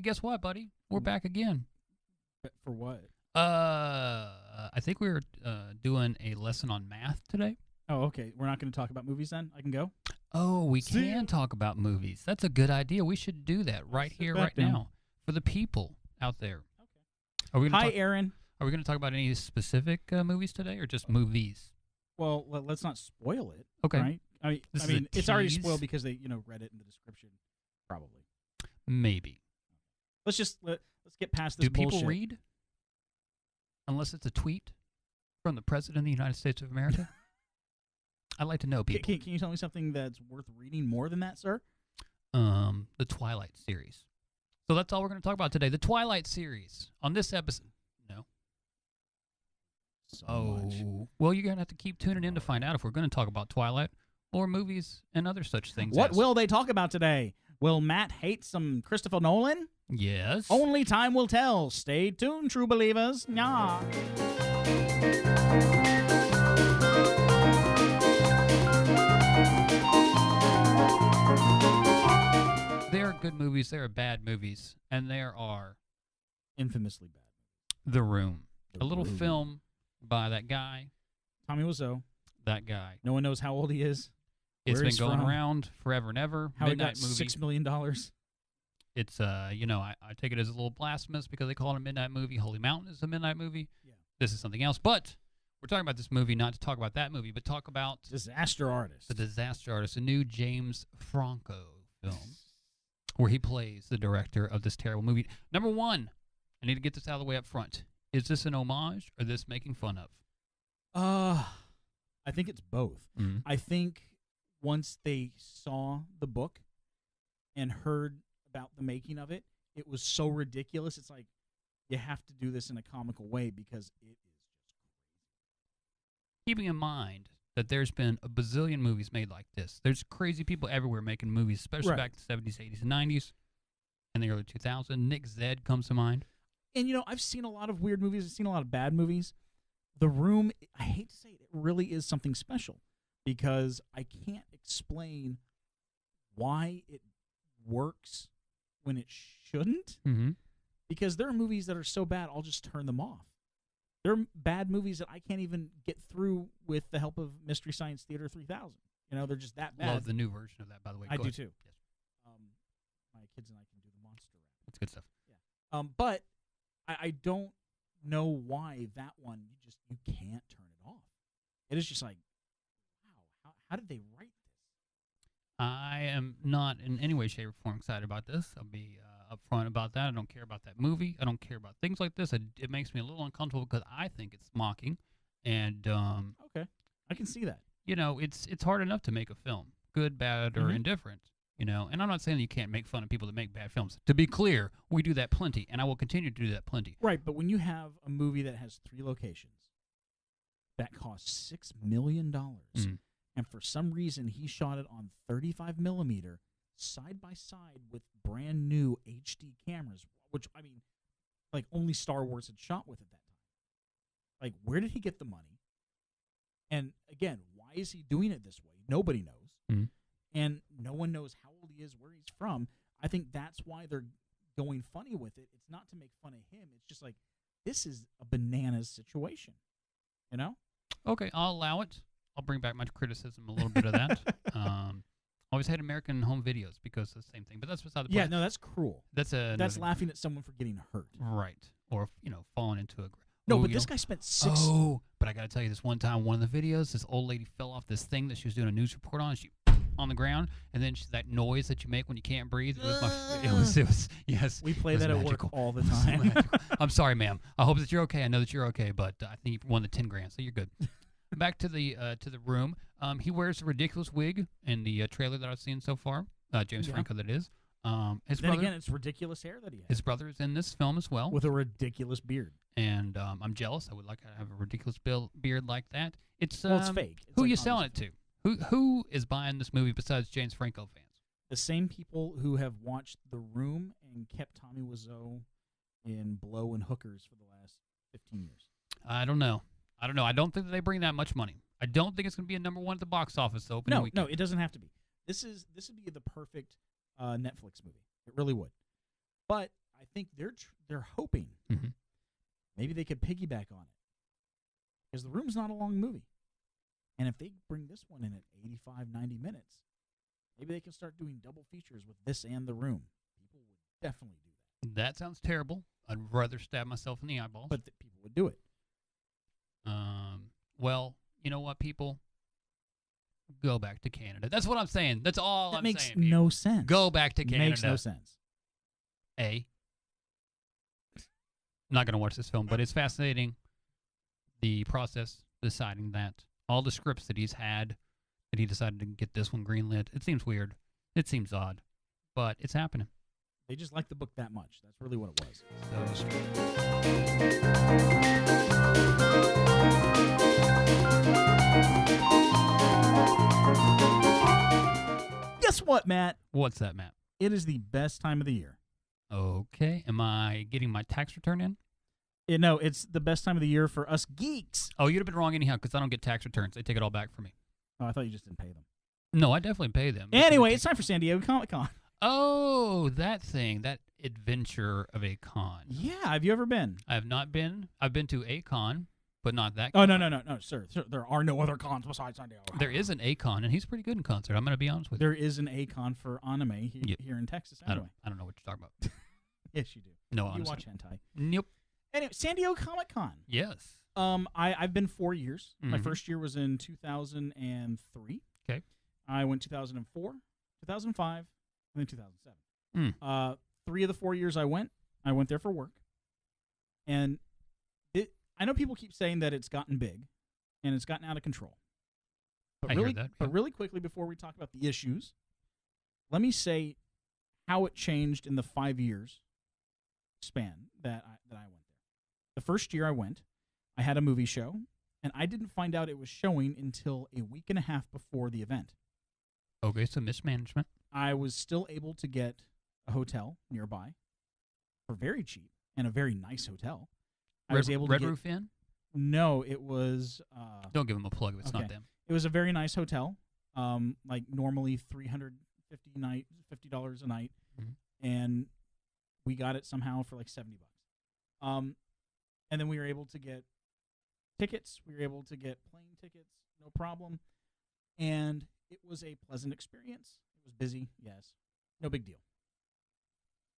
guess what, buddy? We're back again. For what? I think we were doing a lesson on math today. Oh, okay. We're not going to talk about movies then? I can go? Oh, we See ya. can talk about movies. That's a good idea. We should do that right Sit here, back right down. now, for the people out there. Okay. Are we gonna Hi, talk, Aaron. Are we going to talk about any specific movies today, or just movies? Well, let's not spoil it. Okay. Right? I This is mean, a it's already tease. spoiled because they, read it in the description. Probably. Maybe. Let's get past this Do people bullshit. read? Unless it's a tweet from the President of the United States of America? I'd like to know, people. Can you tell me something that's worth reading more than that, sir? The Twilight series. So that's all we're going to talk about today. The Twilight series. On this episode. No. So much. Well, you're going to have to keep tuning in to find out if we're going to talk about Twilight or movies and other such things. What as- will they talk about today? Will Matt hate some Christopher Nolan? Yes. Only time will tell. Stay tuned, true believers. Yeah. There are good movies, there are bad movies, and there are Infamously bad. The Room. The A little Room. film by that guy. Tommy Wiseau. That guy. No one knows how old he is. It's Where been he's going from. around forever and ever. How Midnight he got movie. $6 million. It's I take it as a little blasphemous because they call it a midnight movie. Holy Mountain is a midnight movie. Yeah. This is something else. But we're talking about this movie not to talk about that movie, but talk about Disaster artist. The Disaster Artist, a new James Franco film where he plays the director of this terrible movie. Number one, I need to get this out of the way up front. Is this an homage or this making fun of? I think it's both. Mhm. I think once they saw the book and heard about the making of it, it was so ridiculous. It's like, you have to do this in a comical way because it is just Keeping in mind that there's been a bazillion movies made like this. There's crazy people everywhere making movies, especially Right. back in the 70s, 80s, and 90s, and the early 2000s. Nick Zed comes to mind. And, I've seen a lot of weird movies. I've seen a lot of bad movies. The Room, I hate to say it, it really is something special because I can't explain why it works when it shouldn't. Mm-hmm. Because there are movies that are so bad, I'll just turn them off. There are bad movies that I can't even get through with the help of Mystery Science Theater 3000. They're just that bad. Love the new version of that, by the way. I Go do ahead. too. Yes. My kids and I can do the monster rap. That's good stuff. But I don't know why that one you can't turn it off. It is just like, wow, how did they write this? I am not in any way, shape, or form excited about this. I'll be upfront about that. I don't care about that movie. I don't care about things like this. It makes me a little uncomfortable because I think it's mocking. And, Okay, I can see that. it's hard enough to make a film, good, bad, or Mhm. indifferent. And I'm not saying that you can't make fun of people that make bad films. To be clear, we do that plenty, and I will continue to do that plenty. Right, but when you have a movie that has 3 locations that costs $6 million, Mm. and for some reason he shot it on 35 millimeter side by side with brand new HD cameras, which like only Star Wars had shot with at that time. Like, where did he get the money? And again, why is he doing it this way? Nobody knows, Mm. and no one knows how old he is, where he's from. I think that's why they're going funny with it. It's not to make fun of him. It's just like, this is a bananas situation, Okay, I'll allow it. I'll bring back my criticism a little bit of that. Always hate American Home Videos because it's the same thing, but that's beside the point. Yeah, no, that's cruel. That's That's laughing at someone for getting hurt. right, or falling into a. No, Oh, but you this know- guy spent 6. Oh, but I got to tell you, this one time, one of the videos, this old lady fell off this thing that she was doing a news report on. And she on the ground, and then that noise that you make when you can't breathe. It was yes. We play it was that at magical. work all the It was time. magical. I'm sorry, ma'am. I hope that you're okay. I know that you're okay, but I think you won the $10,000, so you're good. Back to the Room. He wears a ridiculous wig in the trailer that I've seen so far. James Yeah. Franco, that is. His Then brother. again, it's ridiculous hair that he has His brother is in this film as well. with a ridiculous beard. And I'm jealous. I would like to have a ridiculous beard like that. It's Well, it's fake. It's Who like you selling it obviously to? Who is buying this movie besides James Franco fans? The same people who have watched The Room and kept Tommy Wiseau in Blow and Hookers for the last 15 years. I don't know. I don't think that they bring that much money. I don't think it's going to be a number one at the box office the opening No, weekend. no, it doesn't have to be. This would be the perfect Netflix movie. It really would. But I think they're hoping Mhm. maybe they could piggyback on it, because The Room's not a long movie, and if they bring this one in at 85, 90 minutes, maybe they can start doing double features with this and The Room. People would definitely do that, That sounds terrible. I'd rather stab myself in the eyeballs. but people would do it. Well, you know what, people? Go back to Canada. That's what I'm saying. That's all That I'm makes saying. people. no sense. Go back to Canada. Makes no sense. I'm not going to watch this film, but it's fascinating. The process deciding that all the scripts that he's had, that he decided to get this one greenlit. It seems weird. It seems odd, but it's happening. They just like the book that much. That's really what it was. So Guess what, Matt? what's that, Matt? It is the best time of the year. Okay. Am I getting my tax return in? No, it's the best time of the year for us geeks. Oh, you'd have been wrong anyhow because I don't get tax returns. They take it all back from me. Oh, I thought you just didn't pay them. No, I definitely pay them. Anyway, it's time for San Diego Comic-Con. Oh, that thing, that adventure of a con. Yeah, have you ever been? I have not been. I've been to a con, but not that. Oh, con. no, sir. There are no other cons besides San Diego. There is an a-con, and he's pretty good in concert. I'm going to be honest with you. There is an A-Con for anime here in Texas. I Anyway. don't know what you're talking about. Yes, you do. No, You honestly. watch hentai. Nope. Anyway, San Diego Comic-Con. Yes. I've been 4 years. My Mhm. first year was in 2003. Okay. I went 2004, 2005, and then 2007. Mm. 3 of the 4 years I went there for work. And I know people keep saying that it's gotten big and it's gotten out of control. But I hear really, that, But yeah. really quickly, before we talk about the issues, let me say how it changed in the 5 years span that I went there. The first year I went, I had a movie show, and I didn't find out it was showing until a week and a half before the event. Okay, so mismanagement. I was still able to get a hotel nearby for very cheap, and a very nice hotel. I was able to Red get, Roof Inn? No, it was Don't give them a plug if it's okay. not them. It was a very nice hotel. Like normally $350 a night, Mhm. and we got it somehow for like $70. And then we were able to get tickets. We were able to get plane tickets, no problem. And it was a pleasant experience. It was busy, yes, no big deal.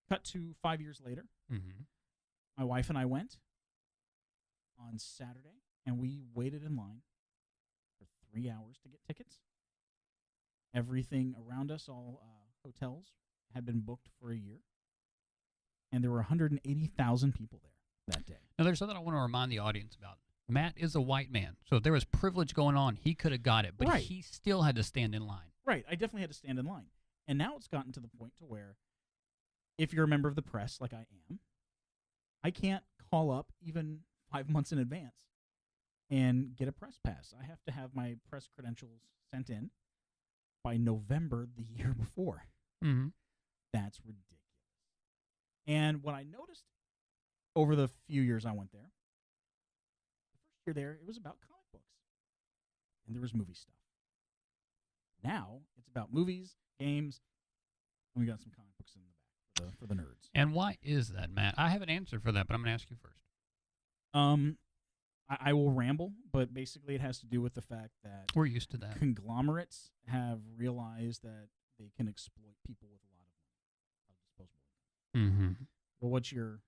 Cut to 5 years later. Mm-hmm. My wife and I went on Saturday, and we waited in line for 3 hours to get tickets. Everything around us, all hotels, had been booked for a year, and there were 180,000 people there that day. Now, there's something I want to remind the audience about. Matt is a white man, so if there was privilege going on, he could have got it, but Right. he still had to stand in line. Right, I definitely had to stand in line. And now it's gotten to the point to where if you're a member of the press like I am, I can't call up even 5 months in advance and get a press pass. I have to have my press credentials sent in by November the year before. Mm-hmm. That's ridiculous. And what I noticed over the few years I went there, the first year there, it was about comic books. And there was movie stuff. Now, it's about movies, games, and we got some comic books in the back for the nerds. And why is that, Matt? I have an answer for that, but I'm going to ask you first. I will ramble, but basically it has to do with the fact that We're used to that. conglomerates have realized that they can exploit people with a lot of money, disposable. Mm-hmm. Well, what's your...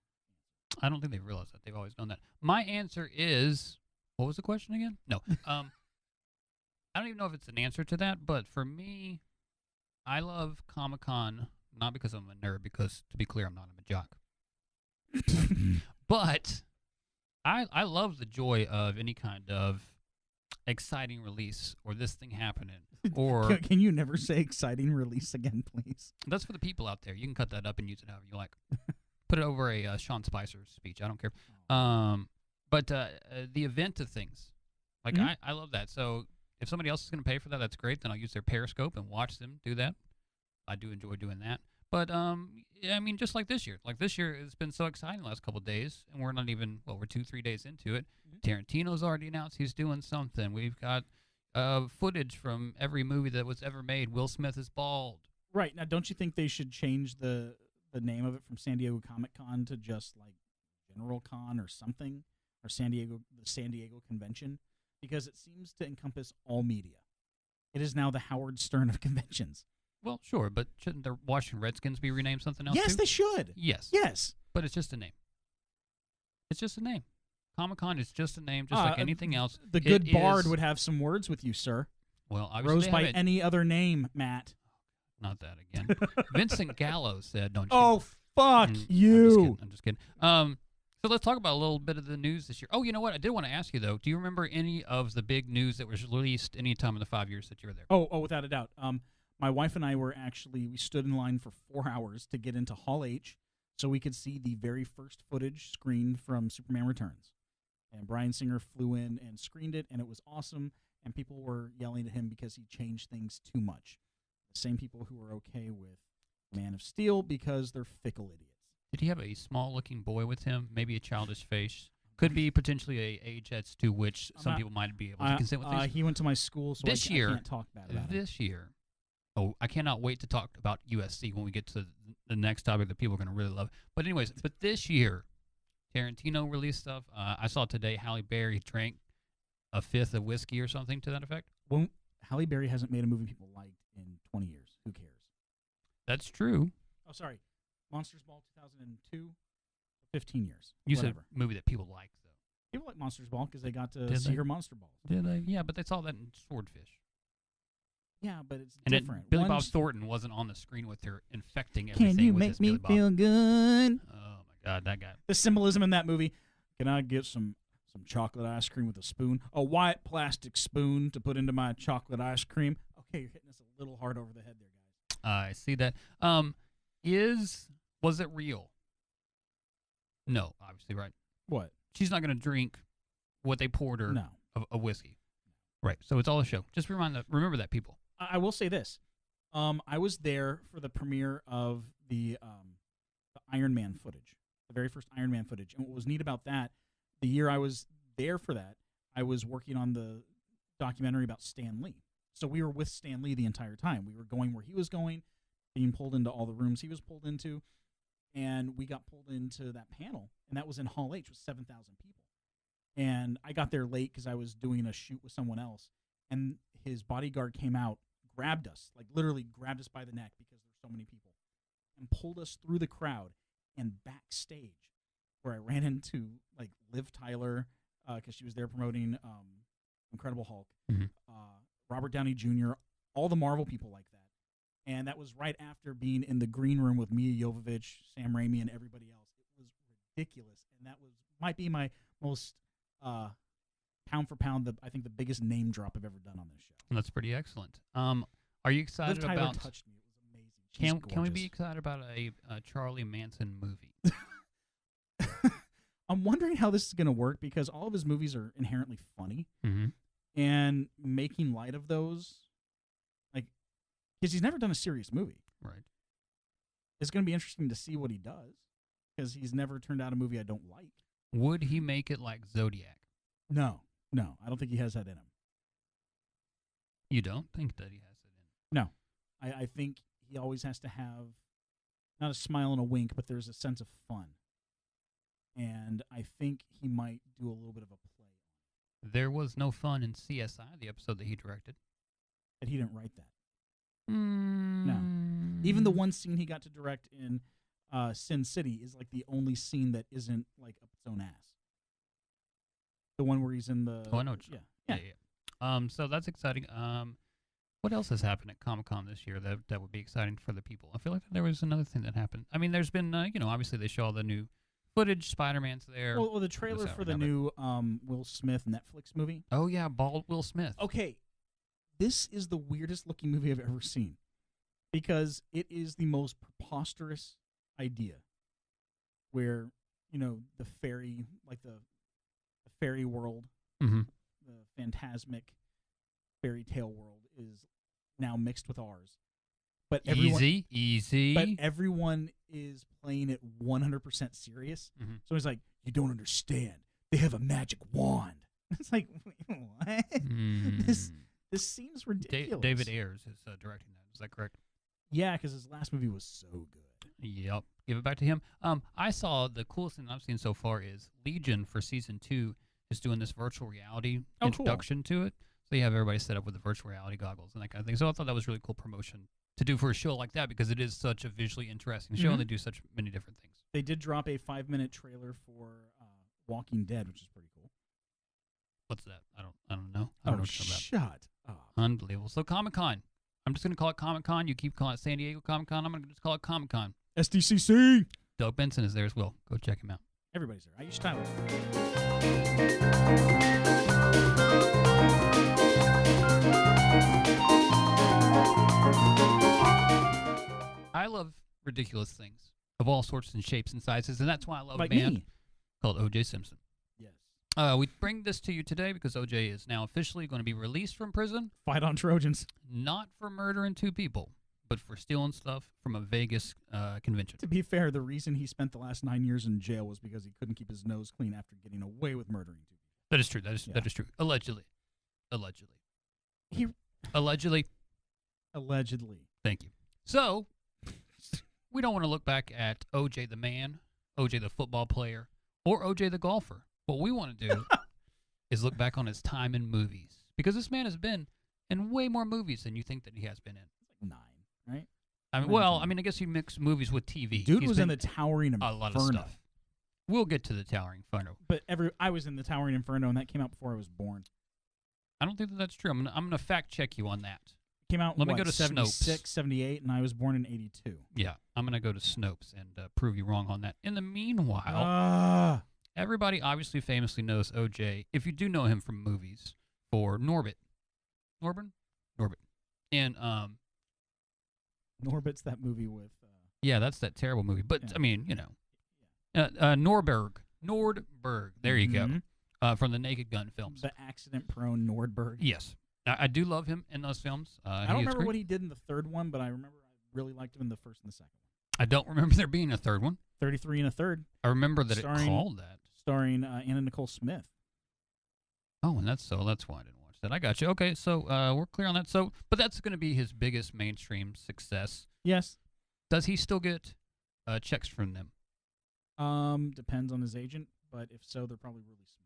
I don't think they've realized that. They've always known that. My answer is, what was the question again? No. I don't even know if it's an answer to that, but for me, I love Comic-Con not because I'm a nerd, because, to be clear, I'm not a jock. But I love the joy of any kind of exciting release or this thing happening. Or Can you never say exciting release again, please? that's for the people out there. You can cut that up and use it however you like. Put it over a Sean Spicer speech. I don't care. But the event of things, like Mhm. I love that. So if somebody else is going to pay for that, that's great. Then I'll use their Periscope and watch them do that. I do enjoy doing that. But yeah, I mean, just like this year. Like this year, it's been so exciting the last couple of days, and we're not even we're 2-3 days into it. Tarantino's already announced he's doing something. We've got footage from every movie that was ever made. Will Smith is bald. Right. Now, don't you think they should change the the name of it from San Diego Comic-Con to just like General Con or something, or the San Diego Convention, because it seems to encompass all media. It is now the Howard Stern of conventions. Well, sure, but shouldn't the Washington Redskins be renamed something else? Yes, too? they should. Yes. Yes. But it's just a name. It's just a name. Comic-Con is just a name, just like anything else. The good bard would have some words with you, sir. Well, obviously Rose they by haven't- any other name, Matt. Not that again. Vincent Gallo said, "Don't you?" Oh, fuck Mm, you. I'm just kidding. So let's talk about a little bit of the news this year. Oh, you know what? I did want to ask you though. Do you remember any of the big news that was released any time in the 5 years that you were there? Oh, without a doubt. My wife and I we stood in line for 4 hours to get into Hall H so we could see the very first footage screened from Superman Returns. And Bryan Singer flew in and screened it, and it was awesome. And people were yelling at him because he changed things too much. The same people who were okay with Man of Steel because they're fickle idiots. Did he have a small-looking boy with him? Maybe a childish face. Could be potentially a age that's to which some people might be able to consent with these. He went to my school, so This I year- can't talk bad about him. This year, I cannot wait to talk about USC when we get to the next topic that people are going to really love. But anyways, this year, Tarantino released stuff. I saw today Halle Berry drank a fifth of whiskey or something to that effect. Well, Halle Berry hasn't made a movie people liked in 20 years. Who cares? That's true. Oh, sorry. Monsters Ball 2002, 15 years. You Whatever. said movie that people like, though. People like Monsters Ball because they got to Did see they? her monster balls. Did they? Yeah, but they saw that in Swordfish. Yeah, but it's And different. Billy Bob One's- Thornton wasn't on the screen with her infecting everything Can you with make his me Billy Bob. feel good? Oh, my God, that guy. The symbolism in that movie. Can I get some chocolate ice cream with a spoon? A white plastic spoon to put into my chocolate ice cream? Okay, you're hitting us a little hard over the head there, guys. I see that. Was it real? No, obviously, right. What? She's not going to drink what they poured her No. of whiskey. Right. So it's all a show. Just remember that, people. I will say this. I was there for the premiere of the Iron Man footage, the very first Iron Man footage. And what was neat about that, the year I was there for that, I was working on the documentary about Stan Lee. So we were with Stan Lee the entire time. We were going where he was going, being pulled into all the rooms he was pulled into, and we got pulled into that panel, and that was in Hall H with 7,000 people. And I got there late because I was doing a shoot with someone else, and his bodyguard came out, grabbed us, like literally grabbed us by the neck because there's so many people, and pulled us through the crowd and backstage, where I ran into like Liv Tyler because she was there promoting Incredible Hulk, Mhm. Robert Downey Jr., all the Marvel people like that. And that was right after being in the green room with Mia Jovovich, Sam Raimi, and everybody else. It was ridiculous, and that might be my most pound for pound, I think the biggest name drop I've ever done on this show. That's pretty excellent. Are you Liv excited Tyler about? touched me. It was amazing. She's Can we be gorgeous. excited about a Charlie Manson movie? I'm wondering how this is going to work because all of his movies are inherently funny, Mm-hmm. and making light of those, like, because he's never done a serious movie. Right. It's going to be interesting to see what he does because he's never turned out a movie I don't like. Would he make it like Zodiac? No, I don't think he has that in him. You don't think that he has it in? No, I think he always has to have not a smile and a wink, but there's a sense of fun. And I think he might do a little bit of a play. There was no fun in CSI, the episode that he directed. But he didn't write that. No. Even the one scene he got to direct in Sin City is like the only scene that isn't like up its own ass. The one where he's in the. Oh, I know what Yeah. Yeah. So that's exciting. What else has happened at Comic-Con this year that would be exciting for the people? I feel like there was another thing that happened. I mean, there's been, obviously they show all the new footage. Spider-Man's there. Well, the trailer for the new Will Smith Netflix movie. Oh yeah, bald Will Smith. Okay, this is the weirdest looking movie I've ever seen because it is the most preposterous idea where, the fairy, like the fairy world, Mm-hmm. the phantasmic fairy tale world is now mixed with ours. But Easy. But everyone is playing it 100% serious. Mhm. So he's like, you don't understand. They have a magic wand. It's like, wait, what? This seems ridiculous. David Ayers is directing that. Is that correct? Yeah, because his last movie was so good. Yep. Give it back to him. I saw the coolest thing I've seen so far is Legion for season 2 is doing this virtual reality Oh, cool. introduction to it. So you have everybody set up with the virtual reality goggles and that kind of thing. So I thought that was really cool promotion to do for a show like that because it is such a visually interesting show Mhm. and they do such many different things. They did drop a 5-minute trailer for Walking Dead, which is pretty cool. What's that? I don't know. I don't know what you're talking about. shut up. Unbelievable. So Comic-Con. I'm just going to call it Comic-Con. You keep calling it San Diego Comic-Con. I'm going to just call it Comic-Con. SDCC. Doug Benson is there as well. Go check him out. Everybody's there. Aisha Tyler. I love ridiculous things of all sorts and shapes and sizes, and that's why I love Like a band me. called O.J. Simpson. Yes. We bring this to you today because O.J. is now officially going to be released from prison, Fight on Trojans. not for murdering 2 people, but for stealing stuff from a Vegas convention. To be fair, the reason he spent the last 9 years in jail was because he couldn't keep his nose clean after getting away with murdering 2 people. That is true. That Yeah. is true. Allegedly. He Allegedly. allegedly. Thank you. So, we don't want to look back at O.J. the man, O.J. the football player, or O.J. the golfer. What we want to do is look back on his time in movies. Because this man has been in way more movies than you think that he has been in. It's like 9, right? I mean, Nine, well, 10. I mean, I guess you mix movies with TV. Dude He's was in been the Towering a Inferno. lot of stuff. We'll get to the Towering Inferno. But I was in the Towering Inferno, and that came out before I was born. I don't think that that's true. I'm gonna fact check you on that. Came out Let me what, go to 76, Snopes. 78, and I was born in 82. Yeah, I'm gonna go to Snopes and prove you wrong on that. In the meanwhile, Ah. everybody obviously famously knows OJ. If you do know him from movies, for Norbit, and Norbit's that movie with. yeah, that's that terrible movie. But Yeah. I mean, you know, Nordberg. There you go. Mhm. From the Naked Gun films. The accident-prone Nordberg. Yes, I do love him in those films. I don't remember what he did in the third one, but I remember I really liked him in the first and the second one. I don't remember there being a third one. 33 and a third, I remember that Starring- it called that. starring Anna Nicole Smith. Oh, and that's why I didn't watch that. I got you. Okay, so we're clear on that. So, but that's going to be his biggest mainstream success. Yes. Does he still get checks from them? Depends on his agent, but if so, they're probably really small.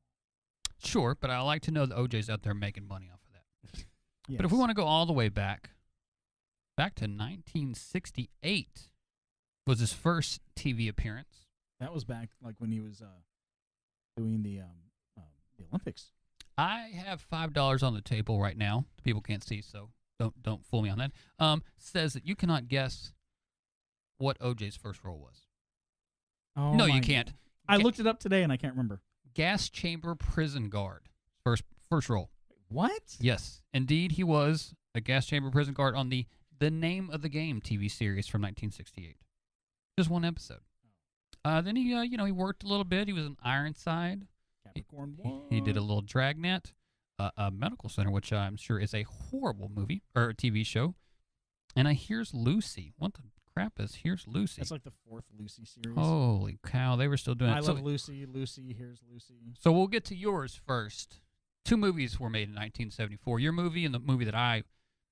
Sure, but I like to know that OJ's out there making money off of that. Yes. But if we want to go all the way back to 1968 was his first TV appearance. that was back like when he was doing the Olympics. I have $5 on the table right now. People can't see, so don't fool me on that. Says that you cannot guess what OJ's first role was. Oh, No, my- you can't. I looked it up today and I can't remember. Gas chamber prison guard. First role. What? Yes, indeed, he was a gas chamber prison guard on the Name of the Game TV series from 1968. Just one episode. Then he, he worked a little bit. He was in Ironside. Capricorn 1. He did a little Dragnet, a medical center, which I'm sure is a horrible movie or a TV show. And Here's Lucy. What the crap is Here's Lucy? That's like the 4th Lucy series. Holy cow, they were still doing I it. love Lucy. Lucy, here's Lucy. So we'll get to yours first. 2 movies were made in 1974. Your movie and the movie that I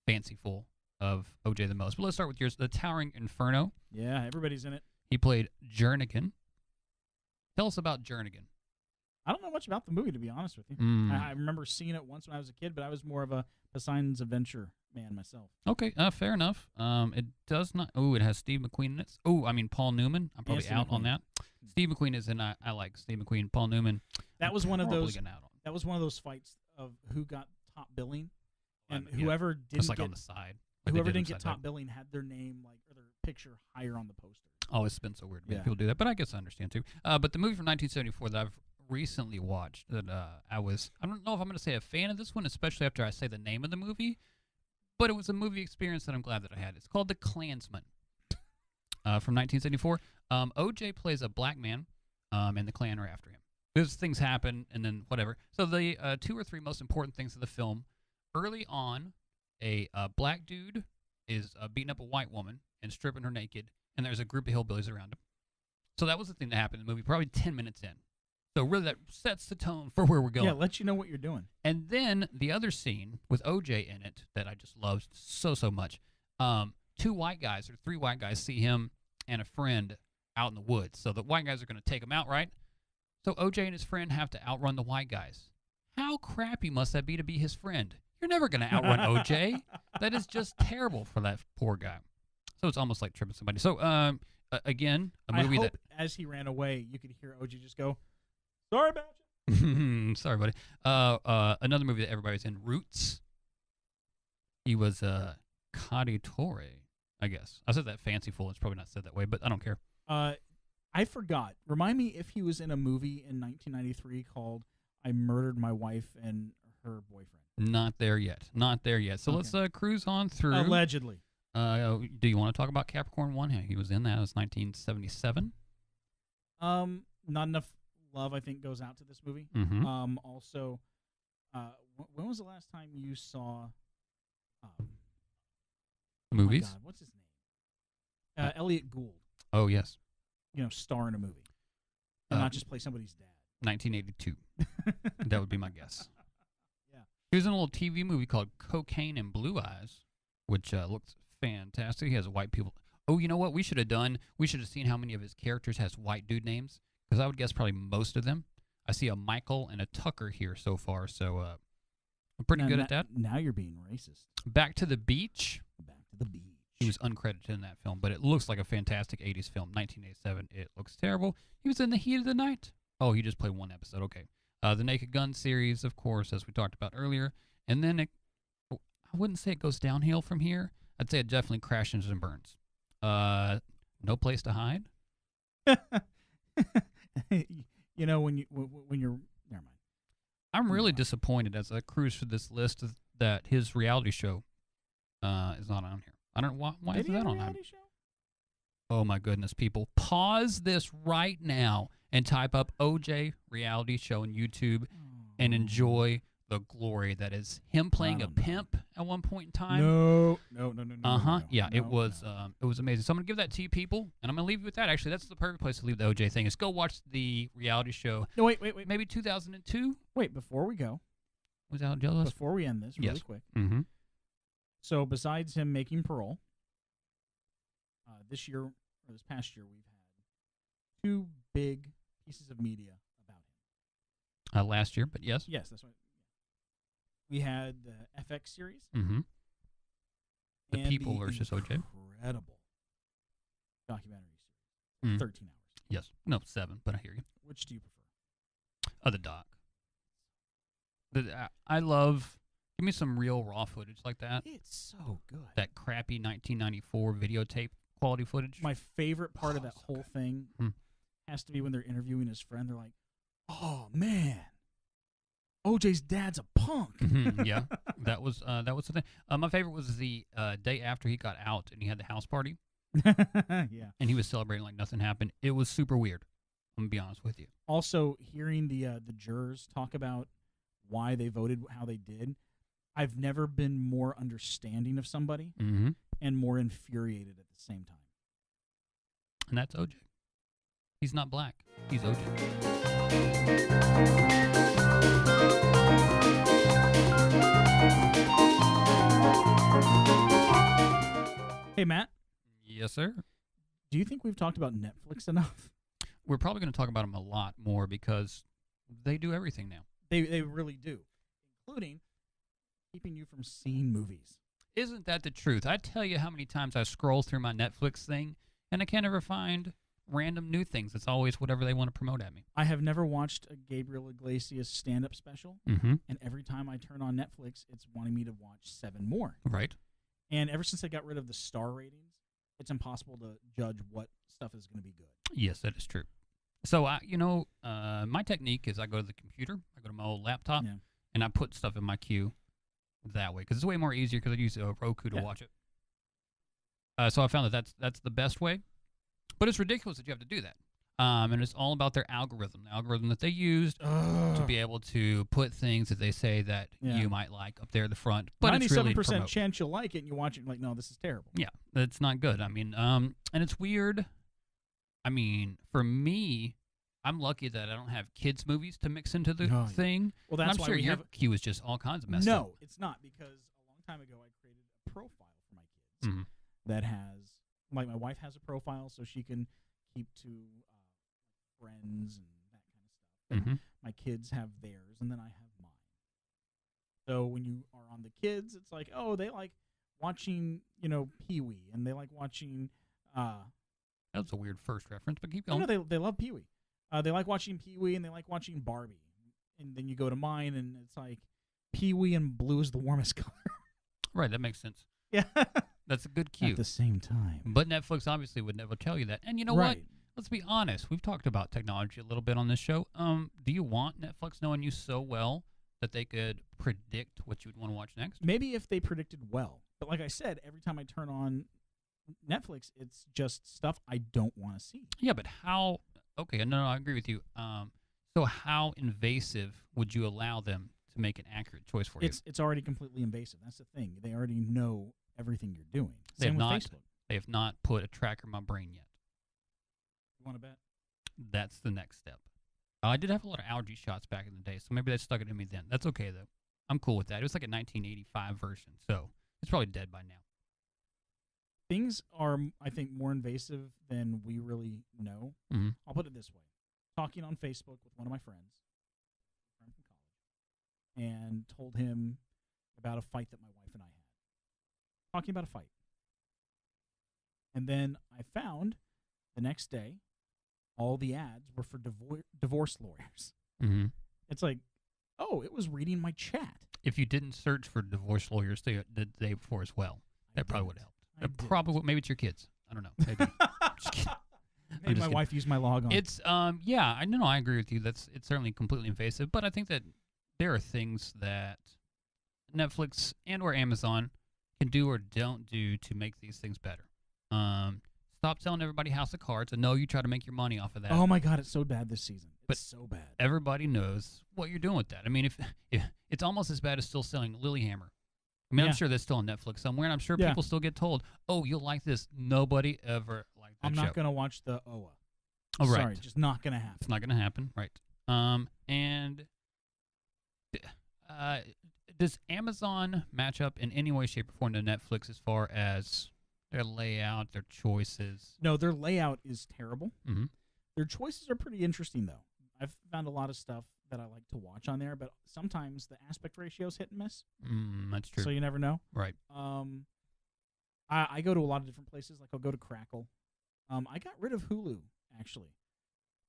fanciful of OJ the most. But let's start with yours, The Towering Inferno. Yeah, everybody's in it. He played Jernigan. Tell us about Jernigan. I don't know much about the movie, to be honest with you. Mm. I remember seeing it once when I was a kid, but I was more of a Poseidon's Adventure man myself. Okay, fair enough. It does not. Oh, it has Steve McQueen in it. Oh, I mean Paul Newman. I'm probably Steve out on McQueen. that. Steve McQueen is in. I like Steve McQueen. Paul Newman. That was one of probably those. getting out on. That was one of those fights of who got top billing, and Yeah. whoever It's didn't like get on the side. Like they whoever did didn't get upside top down. billing had their name like or their picture higher on the poster. Oh, it's been so weird. Yeah. People do that, but I guess I understand too. But the movie from 1974 that I've recently watched, that I don't know if I'm going to say a fan of this one, especially after I say the name of the movie, but it was a movie experience that I'm glad that I had. It's called The Klansman from 1974. OJ plays a black man, and the Klan are after him. Because things happen, and then whatever. So the 2 or 3 most important things of the film, early on, a black dude is beating up a white woman and stripping her naked, and there's a group of hillbillies around him. So that was the thing that happened in the movie, probably 10 minutes in. So really that sets the tone for where we're going. Yeah, let you know what you're doing. And then the other scene with OJ in it that I just loved so much. 2 white guys or 3 white guys see him and a friend out in the woods. So the white guys are going to take him out, right? So OJ and his friend have to outrun the white guys. How crappy must that be to be his friend? You're never going to outrun OJ. That is just terrible for that poor guy. So it's almost like tripping somebody. So, again, a movie I hope as he ran away, you could hear OJ just go, "Sorry about that... Sorry, buddy. Another movie that everybody's in, Roots. He was Cody Torre, I guess. I said that fanciful. It's probably not said that way, but I don't care. I forgot. Remind me if he was in a movie in 1993 called I Murdered My Wife and Her Boyfriend. Not there yet. Not there yet. So Okay. let's cruise on through. Allegedly. Do you want to talk about Capricorn 1? Yeah, he was in that. It was 1977. Not enough love, I think, goes out to this movie. Mm-hmm. Also, when was the last time you saw Movies? Oh my God, what's his name? Elliot Gould. Oh, yes. Star in a movie. And not just play somebody's dad. 1982. That would be my guess. Yeah. He was in a little TV movie called Cocaine and Blue Eyes, which looks fantastic. He has white people. Oh, you know what we should have done? We should have seen how many of his characters has white dude names, because I would guess probably most of them. I see a Michael and a Tucker here so far, so I'm pretty good at that. Now you're being racist. Back to the Beach. Back to the beach. He was uncredited in that film, but it looks like a fantastic 80s film. 1987. It looks terrible. He was in The Heat of the Night. Oh, he just played one episode. Okay. The Naked Gun series, of course, as we talked about earlier. And then I wouldn't say it goes downhill from here. I'd say it definitely crashes and burns. No Place to Hide. When you're never mind. I'm really disappointed as I cruise through this list that his reality show is not on here. I don't know why is that on here? Oh my goodness, people. Pause this right now and type up OJ reality show on YouTube and enjoy the glory that is him playing a pimp at one point in time. No. Yeah, it was amazing. So I'm gonna give that to you people, and I'm gonna leave you with that. Actually, that's the perfect place to leave the OJ thing. Is go watch the reality show. No, wait. Maybe 2002. Wait, before we go, Was that jealous? before we end this, really quick. Mm-hmm. So besides him making Parole, this past year, we've had two big pieces of media about him. Last year, but yes. Yes, that's right. We had the FX series. Mm-hmm. The and People versus OJ. Incredible documentary series. 13 hours. Yes. No, 7, but I hear you. Which do you prefer? The doc. I love. Give me some real raw footage like that. It's so good. That crappy 1994 videotape quality footage. My favorite part of that whole thing Hmm. has to be when they're interviewing his friend. They're like, "Oh man, OJ's dad's a punk." Mhm, yeah, that was the thing. My favorite was the day after he got out and he had the house party Yeah. and he was celebrating like nothing happened. It was super weird. I'm gonna be honest with you. Also, hearing the jurors talk about why they voted how they did, I've never been more understanding of somebody Mm-hmm. and more infuriated at the same time. And that's OJ. He's not black. He's OJ. Hey, Matt, Yes, sir. do you think we've talked about Netflix enough? We're probably going to talk about them a lot more because they do everything now. They really do, including keeping you from seeing movies. Isn't that the truth? I tell you how many times I scroll through my Netflix thing and I can't ever find random new things. It's always whatever they want to promote at me. I have never watched a Gabriel Iglesias stand-up special, Mm-hmm. and every time I turn on Netflix, it's wanting me to watch 7 more. Right. And ever since they got rid of the star ratings, it's impossible to judge what stuff is going to be good. Yes, that is true. So, my technique is I go to the computer, I go to my old laptop, Yeah. and I put stuff in my queue that way because it's way more easier because I use a Roku to watch it. So I found that that's the best way. But it's ridiculous that you have to do that. And it's all about their algorithm, the algorithm that they used to be able to put things that they say that you might like up there at the front. But it's really 97% chance you'll like it, and you watch it and you're like, no, this is terrible. Yeah, that's not good. I mean, and it's weird. I mean, for me, I'm lucky that I don't have kids' movies to mix into the thing. Well, that's and I'm why sure we your have queue is just all kinds of messed up. No, it's not, because a long time ago I created a profile for my kids that has like my wife has a profile, so she can keep to friends and that kind of stuff. And Mm-hmm. my kids have theirs, and then I have mine. So when you are on the kids, it's like, oh, they like watching, Pee-wee, and they like watching. That was a weird first reference, but keep No, going. they love Pee-wee. They like watching Pee-wee, and they like watching Barbie. And then you go to mine, and it's like Pee-wee and blue is the warmest color. Right, that makes sense. Yeah. That's a good cue. At the same time. But Netflix obviously would never tell you that. And you know what? Let's be honest. We've talked about technology a little bit on this show. Do you want Netflix knowing you so well that they could predict what you would want to watch next? Maybe if they predicted well. But like I said, every time I turn on Netflix, it's just stuff I don't want to see. Yeah, but how? Okay, no, I agree with you. So how invasive would you allow them to make an accurate choice for you? It's already completely invasive. That's the thing. They already know everything you're doing. They Same have with not. Facebook. They have not put a tracker in my brain yet. You want to bet? That's the next step. I did have a lot of allergy shots back in the day, so maybe they stuck it in me then. That's okay, though. I'm cool with that. It was like a 1985 version, so it's probably dead by now. Things are, I think, more invasive than we really know. Mm-hmm. I'll put it this way. Talking on Facebook with one of my friends, a friend from college, and told him about a fight that my wife and I had. Talking about a fight. And then I found the next day all the ads were for divorce lawyers. Mm-hmm. It's like, oh, it was reading my chat. If you didn't search for divorce lawyers the day before as well, that probably would have helped. I didn't. Probably, maybe it's your kids. I don't know. Maybe. Just kidding. Maybe just my kidding. wife used my log on. It's yeah, I know, I agree with you. It's certainly completely invasive, but I think that there are things that Netflix and or Amazon can do or don't do to make these things better. Stop telling everybody House of Cards. I know you try to make your money off of that. Oh my God, it's so bad this season. But It's so bad. everybody knows what you're doing with that. I mean, if it's almost as bad as still selling Lilyhammer. I mean, Yeah. I'm sure that's still on Netflix somewhere, and I'm sure Yeah. people still get told, "Oh, you'll like this." Nobody ever liked that I'm show. not going to watch the OA. Oh, right. Sorry, just not going to happen. It's not going to happen, right? And does Amazon match up in any way, shape, or form to Netflix as far as their layout, their choices? No, their layout is terrible. Mm-hmm. Their choices are pretty interesting, though. I've found a lot of stuff that I like to watch on there, but sometimes the aspect ratio is hit and miss, That's true. so you never know. Right. I go to a lot of different places. Like I'll go to Crackle. I got rid of Hulu, actually,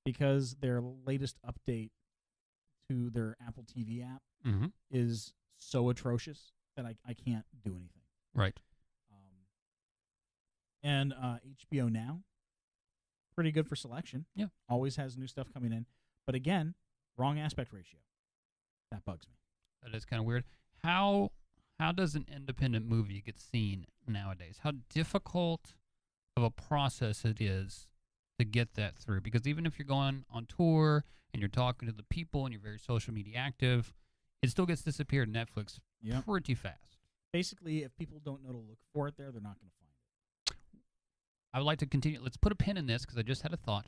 because their latest update to their Apple TV app Mm-hmm. is so atrocious that I can't do anything. Right. And HBO Now, pretty good for selection. Yeah. Always has new stuff coming in. But again, wrong aspect ratio. That bugs me. That is kind of weird. How does an independent movie get seen nowadays? How difficult of a process it is to get that through? Because even if you're going on tour and you're talking to the people and you're very social media active, it still gets disappeared in Netflix Yep. pretty fast. Basically, if people don't know to look for it there, they're not going to find it. I would like to continue. Let's put a pin in this because I just had a thought,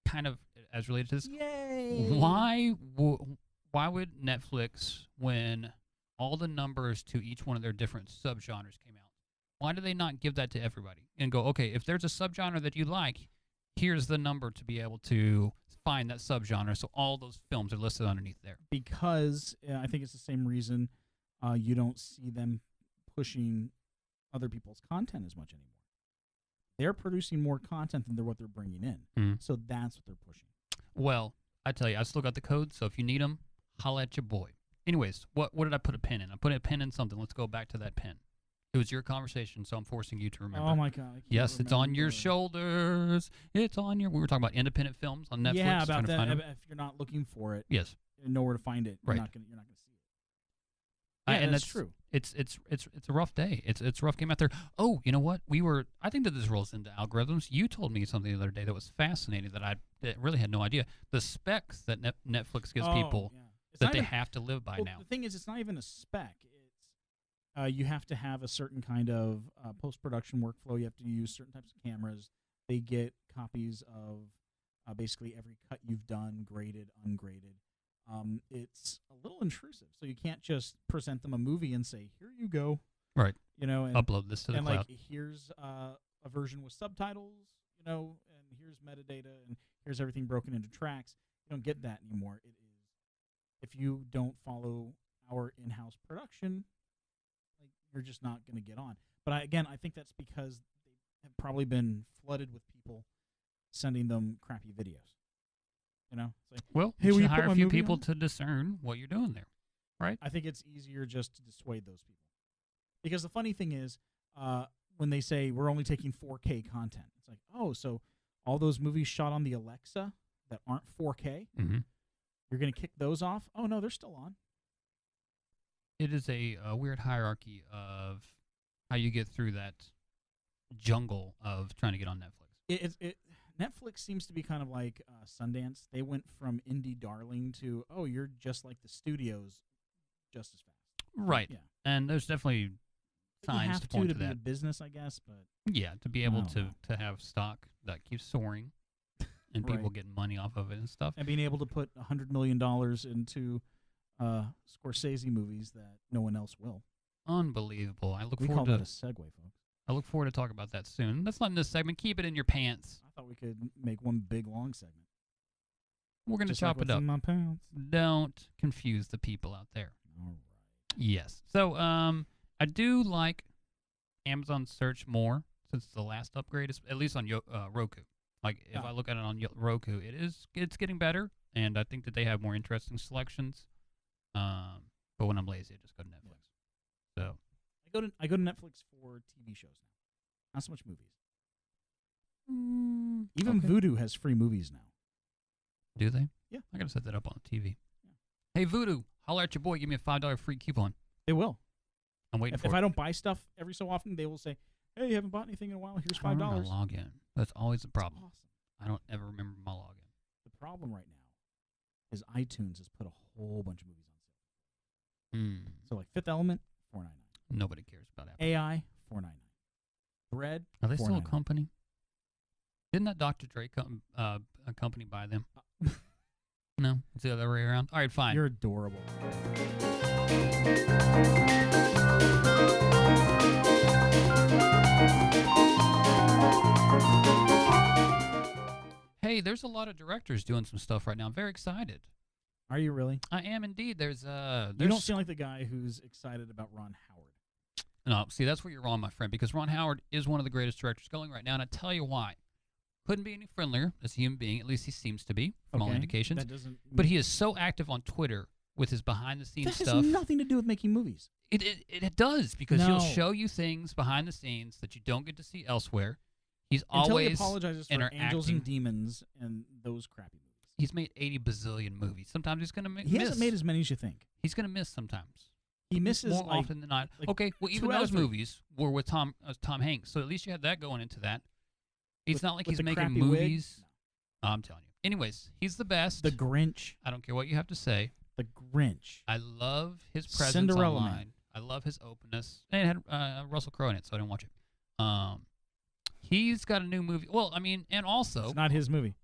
kind of as related to this. Yay! Why would Netflix, when all the numbers to each one of their different subgenres came out, why do they not give that to everybody and go, okay, if there's a subgenre that you like, here's the number to be able to find that subgenre, so all those films are listed underneath there? Because I think it's the same reason you don't see them pushing other people's content as much anymore. They're producing more content than what they're bringing in. Mhm. So that's what they're pushing. Well, I tell you, I still got the code, so if you need them, holla at your boy. Anyways, what did I put a pin in? I put a pin in something. Let's go back to that pin. It was your conversation, so I'm forcing you to remember. Oh my God! I can't Yes, it's on your remember. shoulders. It's on your. We were talking about independent films on Netflix. Yeah, trying about to find that. them. If you're not looking for it, Yes, you know where to find it. Right. You're not gonna see it. Yeah, and that's true. It's a rough day. It's a rough game out there. Oh, you know what? I think that this rolls into algorithms. You told me something the other day that was fascinating that really had no idea. The specs that Netflix gives people yeah. It's that not they even- have to live by well, now. The thing is, it's not even a spec. It's you have to have a certain kind of post-production workflow. You have to use certain types of cameras. They get copies of basically every cut you've done, graded, ungraded. It's a little intrusive, so you can't just present them a movie and say, "Here you go." Right. You know, and Upload this to the and cloud. like here's a version with subtitles, and here's metadata and here's everything broken into tracks. You don't get that anymore. It is, if you don't follow our in-house production, like, you're just not going to get on. But I think that's because they have probably been flooded with people sending them crappy videos. It's like, Well, hey, you will should you put hire my a few movie people on? to discern what you're doing there, right? I think it's easier just to dissuade those people. Because the funny thing is, when they say we're only taking 4K content, it's like, oh, so all those movies shot on the Alexa that aren't 4K, Mm-hmm. you're going to kick those off? Oh, no, they're still on. It is a weird hierarchy of how you get through that jungle of trying to get on Netflix. Netflix seems to be kind of like Sundance. They went from indie darling to, oh, you're just like the studios, just as fast. Right. Yeah. And there's definitely You signs have to point to to be a that. business, I guess, but Yeah, to be able don't know. to have stock that keeps soaring and people Right. getting money off of it and stuff. and being able to put $100 million into Scorsese movies that no one else will. Unbelievable. I look We call forward that a to segue, folks. I look forward to talking about that soon. That's not in this segment. Keep it in your pants. I thought we could make one big long segment. We're going to Just like chop it what's up. in my pants. Don't confuse the people out there. All right. Yes. So I do like Amazon Search more since the last upgrade, at least on Roku. Like if I look at it on Roku, it's getting better, and I think that they have more interesting selections. But when I'm lazy, I just go to Netflix. So I go to Netflix for TV shows now, not so much movies. Even okay. Vudu has free movies now. Do they? Yeah. I gotta set that up on the TV. Yeah. Hey Voodoo, holler at your boy. Give me a $5 free coupon. They will. I'm waiting If for I it. don't buy stuff every so often, they will say, "Hey, you haven't bought anything in a while. Here's I don't know how $5." to log in. That's always the problem. Awesome. I don't ever remember my login. The problem right now is iTunes has put a whole bunch of movies on sale. So like Fifth Element, $4.99. Nobody cares about Apple. AI, $4.99. Bread, Are they still a $4.99. company? Didn't that Dr. Dre a company buy them? No, it's the other way around. All right, fine. You're adorable. Hey, there's a lot of directors doing some stuff right now. I'm very excited. Are you really? I am indeed. There's You don't seem like the guy who's excited about Ron Howard. No, see, that's where you're wrong, my friend, because Ron Howard is one of the greatest directors going right now, and I tell you why. Couldn't be any friendlier as a human being. At least he seems to be, from all indications. That doesn't. But he is so active on Twitter with his behind-the-scenes that stuff. has nothing to do with making movies. It does, because he'll No. show you things behind the scenes that you don't get to see elsewhere. He's Until he always apologizes for Angels interacting. and Demons and those crappy movies. He's made 80 bazillion movies. Sometimes he's going to miss. He hasn't made as many as you think. He's going to miss sometimes. He misses more like, often than not. like Okay, well, 2 even out of those 3. movies were with Tom Hanks, so at least you had that going into that. It's With- not like with he's the making crappy wig? movies. I'm telling you. Anyways, he's the best. The Grinch. I don't care what you have to say. The Grinch. I love his presence Cinderella online. Man. I love his openness. And it had Russell Crowe in it, so I didn't watch it. He's got a new movie. Well, I mean, and also, It's not his movie.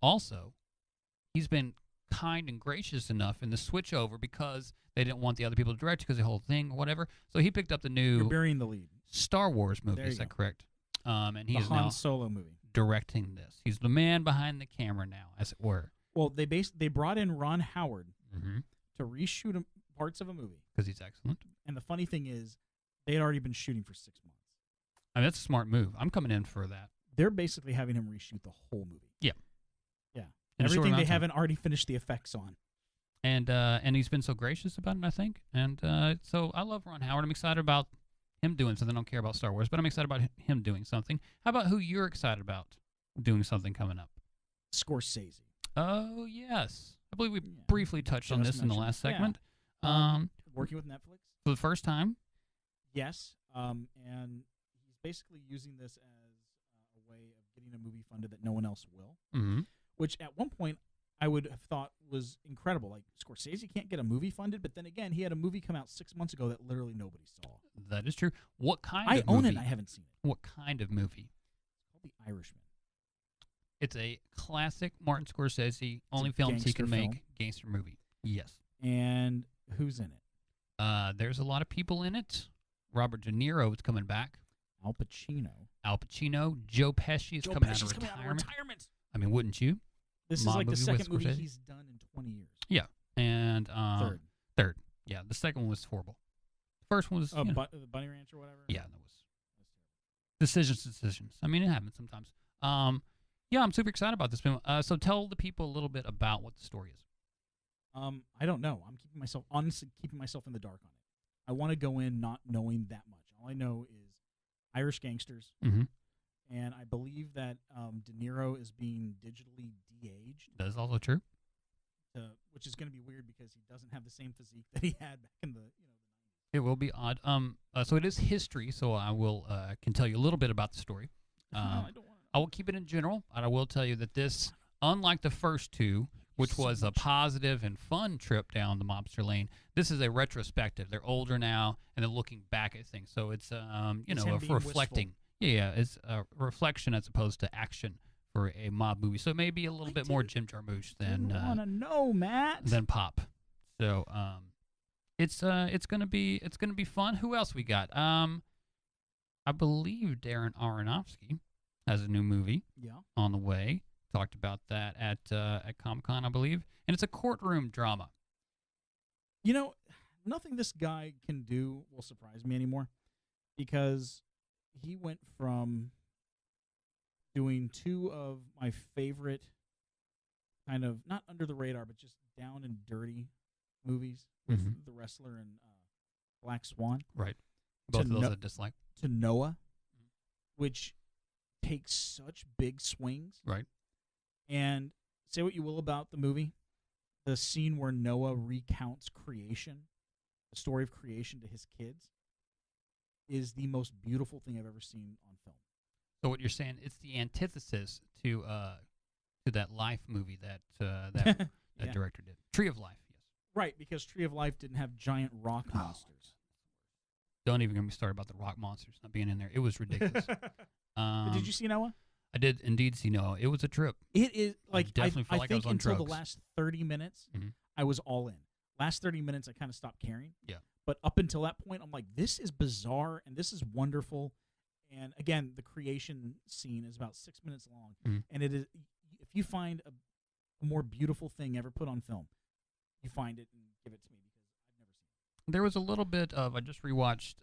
he's been kind and gracious enough in the switch over because they didn't want the other people to direct because the whole thing or whatever. So he picked up the You're new burying the lead. Star Wars movie. There Is you that go. correct? And he The is Han now Solo movie. directing this. He's the man behind the camera now, as it were. Well, they brought in Ron Howard Mm-hmm. to reshoot parts of a movie. Because he's excellent. And the funny thing is, they had already been shooting for 6 months. I mean, that's a smart move. I'm coming in for that. They're basically having him reshoot the whole movie. Yeah. Yeah. In a short Everything amount they of time. haven't already finished the effects on. And he's been so gracious about it, I think. And so I love Ron Howard. I'm excited about him doing something. I don't care about Star Wars, but I'm excited about him doing something. How about who you're excited about doing something coming up? Scorsese. Oh, yes. I believe we Yeah. briefly touched on Just this in the mentioned last it. Yeah. segment. Working with Netflix? For the first time. Yes. And he's basically using this as a way of getting a movie funded that no one else will, Mm-hmm. which at one point I would have thought was incredible. Like, Scorsese can't get a movie funded, but then again, he had a movie come out 6 months ago that literally nobody saw. That is true. What kind I of own movie? it and I haven't seen it. What kind of movie? It's called The Irishman. It's a classic Martin Scorsese, only films he gangster can make, film. gangster movie. Yes. And who's in it? There's a lot of people in it. Robert De Niro is coming back. Al Pacino. Al Pacino, Joe Pesci is Joe coming Pesci's out of coming out of retirement. retirement. I mean, wouldn't you? This is Mob like the movie with second movie Scorsese? he's done in 20 years. And Third. Yeah, the second one was horrible. The first one was The Bunny Ranch or whatever. yeah, that was decisions. I mean, it happens sometimes. Yeah, I'm super excited about this film. So tell the people a little bit about what the story is. I don't know. I'm honestly keeping myself in the dark on it. I want to go in not knowing that much. All I know is Irish gangsters, Mm-hmm. and I believe that De Niro is being digitally de-aged, That is also true. which is going to be weird because he doesn't have the same physique that he had back in the It will be odd. So it is history. So I will can tell you a little bit about the story. No, I don't want I will keep it in general, and I will tell you that this, unlike the first two, which So was a much. positive and fun trip down the mobster lane, this is a retrospective. They're older now, and they're looking back at things. So it's It's him a being reflecting. Yeah, it's a reflection as opposed to action for a mob movie. So maybe a little bit more Jim Jarmusch didn't than want to know, Matt. Pop. So it's gonna be fun. Who else we got? I believe Darren Aronofsky has a new movie Yeah. on the way. Talked about that at Comic-Con, I believe. And it's a courtroom drama. You know, nothing this guy can do will surprise me anymore because he went from doing two of my favorite kind of, not under the radar, but just down and dirty movies with Mhm. The Wrestler and Black Swan Right. Both of those no- I dislike. to Noah, which takes such big swings. Right. And say what you will about the movie, the scene where Noah recounts creation, the story of creation to his kids, is the most beautiful thing I've ever seen on film. So what you're saying, it's the antithesis to that Life movie that that Yeah. director did. Tree of Life, yes. Right, because Tree of Life didn't have giant rock Oh. monsters. Don't even get me started about the rock monsters not being in there. It was ridiculous. Did you see Noah? I did indeed see Noah. It was a trip. It is like definitely felt like I think was on until drugs. the last 30 minutes, Mhm. I was all in. Last 30 minutes, I kind of stopped caring. Yeah. But up until that point, I'm like, this is bizarre and this is wonderful. And again, the creation scene is about 6 minutes long, Mhm. and it is. If you find a more beautiful thing ever put on film, you find it and give it to me because I've never seen it. There was a little bit of I just rewatched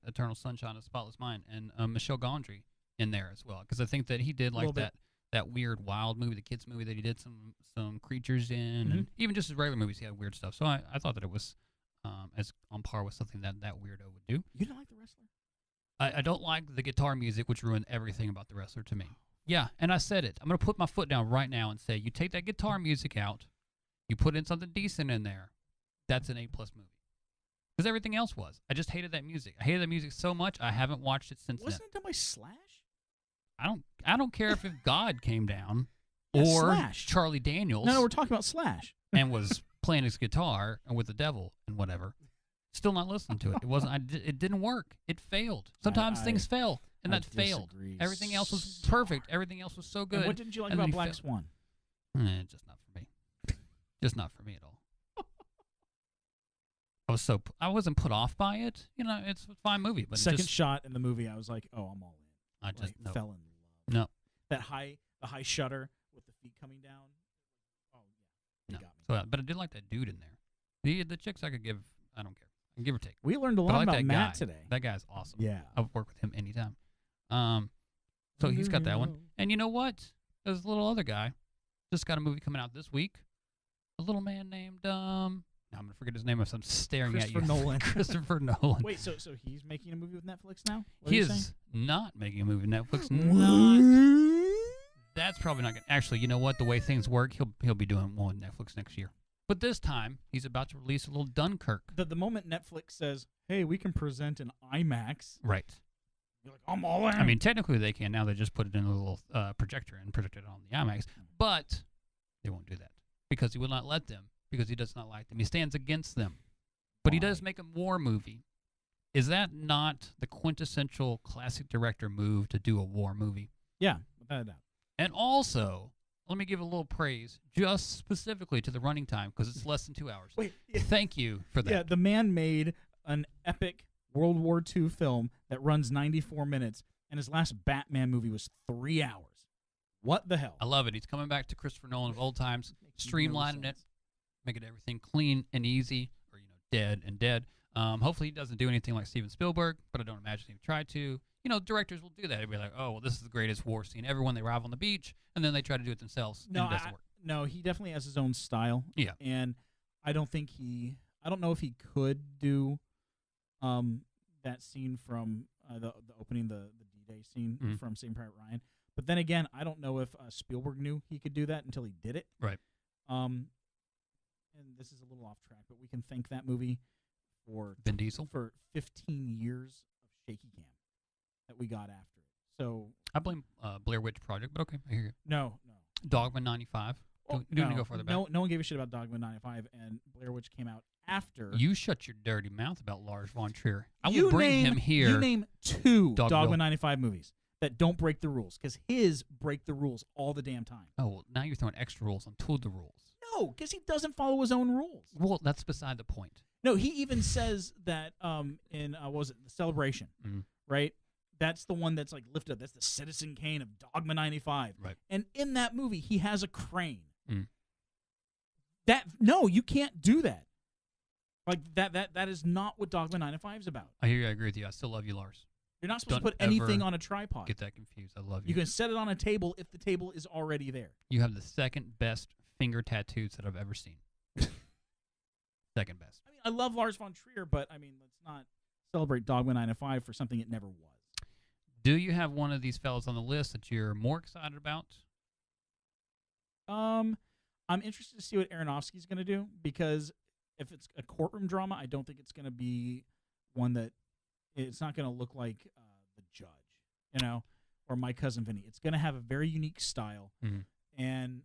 Eternal Sunshine of the Spotless Mind and Michel Gondry in there as well because I think that he did like Little bit. that weird wild movie, the kids movie that he did some creatures in, and even just his regular movies he had weird stuff. So I thought that it was as on par with something that weirdo would do. You didn't like The Wrestler? I don't like the guitar music, which ruined everything about The Wrestler to me. Yeah, and I said it. I'm gonna put my foot down right now and say you take that guitar music out, you put in something decent in there, that's an A+ movie. Because everything else was. I just hated that music. I hated that music so much I haven't watched it since Wasn't then. it done by Slash? I don't care if God came down Yeah, or Slash. Charlie Daniels No, we're talking about Slash. and was playing his guitar and with the devil and whatever. Still not listening to it. It wasn't. It didn't work. It failed. Sometimes I- things fail, and I that failed. disagree Everything else was so perfect. hard. Everything else was so good. And what didn't you like and then about he Black failed. Swan? Just not for me. Just not for me at all. I wasn't put off by it. You know, it's a fine movie, but Second it just, shot in the movie, I was like, oh, I'm all in. I just no. fell in love. No. The high shutter with the feet coming down. Oh yeah, No. you got me. So, but I did like that dude in there. The chicks I could give. I don't care. I can give or take. We learned a But I lot like about that Matt guy. today. That guy's awesome. Yeah. I'll work with him anytime. So he's got that one. And you know what? There's a little other guy. Just got a movie coming out this week. A little man named now I'm gonna forget his name if I'm staring at you. Christopher Nolan. Christopher Nolan. Wait, so he's making a movie with Netflix now? What He are you is saying? not making a movie. Netflix. What? Not. That's probably not gonna. Actually, you know what? The way things work, he'll be doing one with Netflix next year. But this time, he's about to release a little Dunkirk. The moment Netflix says, "Hey, we can present an IMAX," Right. you're like, "I'm all in." I mean, technically they can now. They just put it in a little projector and project it on the IMAX. But they won't do that because he will not let them because he does not like them. He stands against them. But he does Why? make a war movie. Is that not the quintessential classic director move to do a war movie? yeah, without a doubt. And also, let me give a little praise just specifically to the running time because it's less than 2 hours. Wait, Thank you for that. yeah, the man made an epic World War II film that runs 94 minutes, and his last Batman movie was 3 hours. What the hell? I love it. He's coming back to Christopher Nolan of old times, Makes no streamlining it, sense. making everything clean and easy, or dead and dead. Hopefully, he doesn't do anything like Steven Spielberg, but I don't imagine he would try to. Directors will do that. They'll be like, "Oh, well, this is the greatest war scene ever." When they arrive on the beach, and then they try to do it themselves, and it doesn't work. No, he definitely has his own style. Yeah. And I don't know if he could do that scene from the opening, the D-Day scene Mhm. from Saving Private Ryan. But then again, I don't know if Spielberg knew he could do that until he did it. Right. And this is a little off track, but we can thank that movie for Vin Diesel. for 15 years of shaky cam that we got after it. So I blame Blair Witch Project, but okay, I hear you. no. Dogma 95. Do you need to go further back? No one gave a shit about Dogma 95, and Blair Witch came out after. You shut your dirty mouth about Lars von Trier. I You will bring name- him here. You name 2 Dogville. Dogma 95 movies that don't break the rules, because his break the rules all the damn time. Oh, well, now you're throwing extra rules on two of the rules. No, because he doesn't follow his own rules. Well, that's beside the point. No, he even says that in what was it, The Celebration, Mhm. right? That's the one that's like lifted up. That's the Citizen Kane of Dogma 95. Right. And in that movie, he has a crane. Mm. No, you can't do that. Like that is not what Dogma 95 is about. I hear you. I agree with you. I still love you, Lars. You're not supposed Don't to put anything ever on a tripod. Get that confused. I love you. You can set it on a table if the table is already there. You have the second best finger tattoos that I've ever seen. Second best. I mean, I love Lars von Trier, but I mean, let's not celebrate Dogma 95 for something it never was. Do you have one of these fellas on the list that you're more excited about? I'm interested to see what Aronofsky's going to do, because if it's a courtroom drama, I don't think it's going to be one that it's not going to look like The Judge, or My Cousin Vinny. It's going to have a very unique style, Mhm. and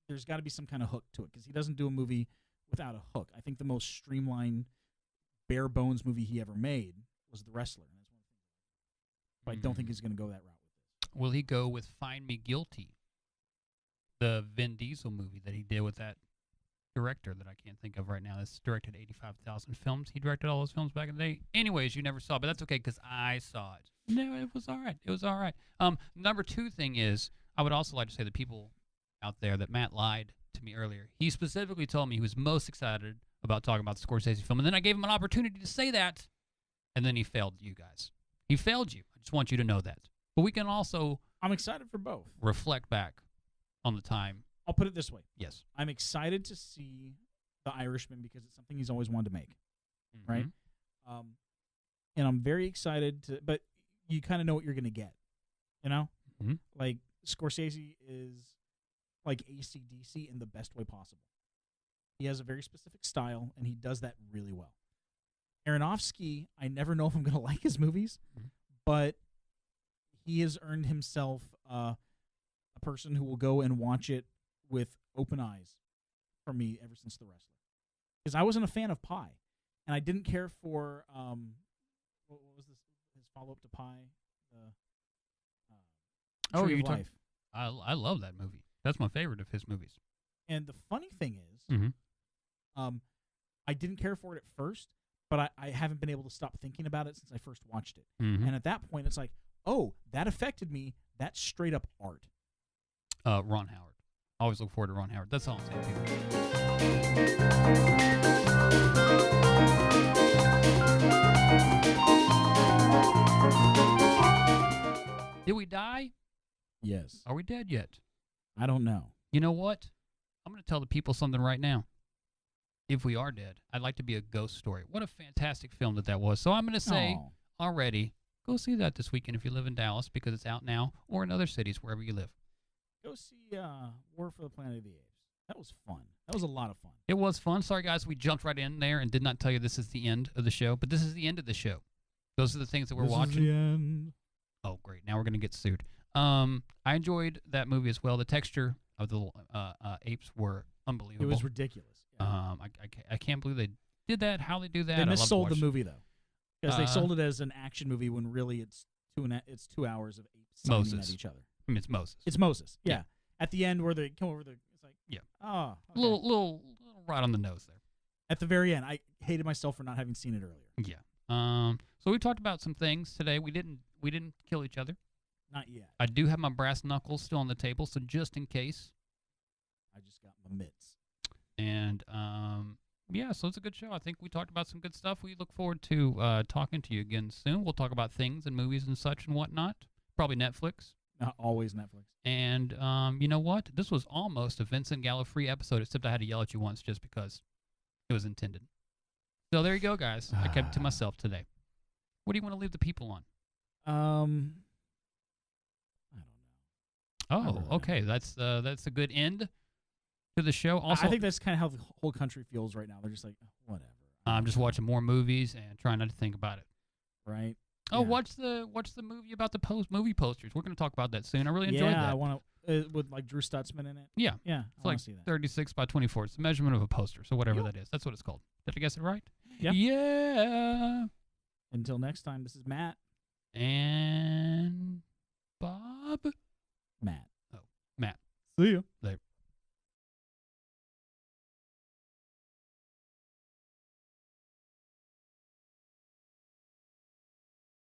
there's got to be some kind of hook to it, because he doesn't do a movie without a hook. I think the most streamlined, bare bones movie he ever made was The Wrestler. And that's one thing. But I don't think he's going to go that route with this. Will he go with Find Me Guilty, the Vin Diesel movie that he did with that director that I can't think of right now? That's directed 85,000 films. He directed all those films back in the day. Anyways, you never saw it, but that's okay because I saw it. No, it was all right. It was all right. Number 2 thing is, I would also like to say to people out there that Matt lied to me earlier. He specifically told me he was most excited about talking about the Scorsese film, and then I gave him an opportunity to say that, and then he failed you guys. He failed you. I just want you to know that. But we can also I'm excited for both. reflect back on the time. I'll put it this way. Yes. I'm excited to see The Irishman because it's something he's always wanted to make, right? Mhm. And I'm very excited to, but you kind of know what you're going to get, Mhm. Like Scorsese is like AC/DC in the best way possible. He has a very specific style, and he does that really well. Aronofsky, I never know if I'm going to like his movies, Mhm. but he has earned himself a person who will go and watch it with open eyes for me ever since The Wrestler. Because I wasn't a fan of Pi, and I didn't care for what was this? His follow up to Pi, the Oh, Tree you of talk- Life. I love that movie. That's my favorite of his movies. And the funny thing is, Mhm. I didn't care for it at first, but I haven't been able to stop thinking about it since I first watched it. Mhm. And at that point, it's like, oh, that affected me. That's straight up art. Ron Howard. Always look forward to Ron Howard. That's all I'm saying, people. Did we die? Yes. Are we dead yet? I don't know. You know what? I'm going to tell the people something right now. If we are dead, I'd like to be a ghost story. What a fantastic film that was. So I'm going to say Aw. already, go see that this weekend if you live in Dallas because it's out now, or in other cities, wherever you live. Go see War for the Planet of the Apes. That was fun. That was a lot of fun. It was fun. Sorry, guys, we jumped right in there and did not tell you this is the end of the show, but this is the end of the show. Those are the things that we're This is watching. the end. Oh, great. Now we're going to get sued. I enjoyed that movie as well. The texture of the apes were unbelievable. It was ridiculous. Yeah. I can't believe they did that, how they do that. They I love to missold the watch- movie though, because they Uh, sold it as an action movie when really it's 2 hours of apes signing Moses. at each other. I mean, it's Moses. It's Moses. Yeah. Yeah. At the end where they come over the, it's like, Yeah. oh, okay. little right on the nose there. At the very end, I hated myself for not having seen it earlier. Yeah. So we talked about some things today. We didn't kill each other. Not yet. I do have my brass knuckles still on the table, so just in case. I just got my mitts. And yeah, so it's a good show. I think we talked about some good stuff. We look forward to talking to you again soon. We'll talk about things and movies and such and whatnot. Probably Netflix. Not always Netflix. And you know what? This was almost a Vincent Gallo free episode, except I had to yell at you once just because it was intended. So there you go, guys. I kept it to myself today. What do you want to leave the people on? I don't know. Oh, really okay. That's a good end to the show. Also, I think that's kind of how the whole country feels right now. They're just like, whatever. I'm just watching more movies and trying not to think about it. Right. Oh, Yeah. watch the movie about the movie posters. We're going to talk about that soon. I really enjoyed Yeah, that. I want to with like Drew Stutzman in it. Yeah. Yeah, It's I want like to see that. 36 by 24. It's the measurement of a poster, so whatever Yep. that is. That's what it's called. Did I guess it right? Yeah. Yeah. Until next time, this is Matt. And Bob? Matt. Oh, Matt. See you. Later.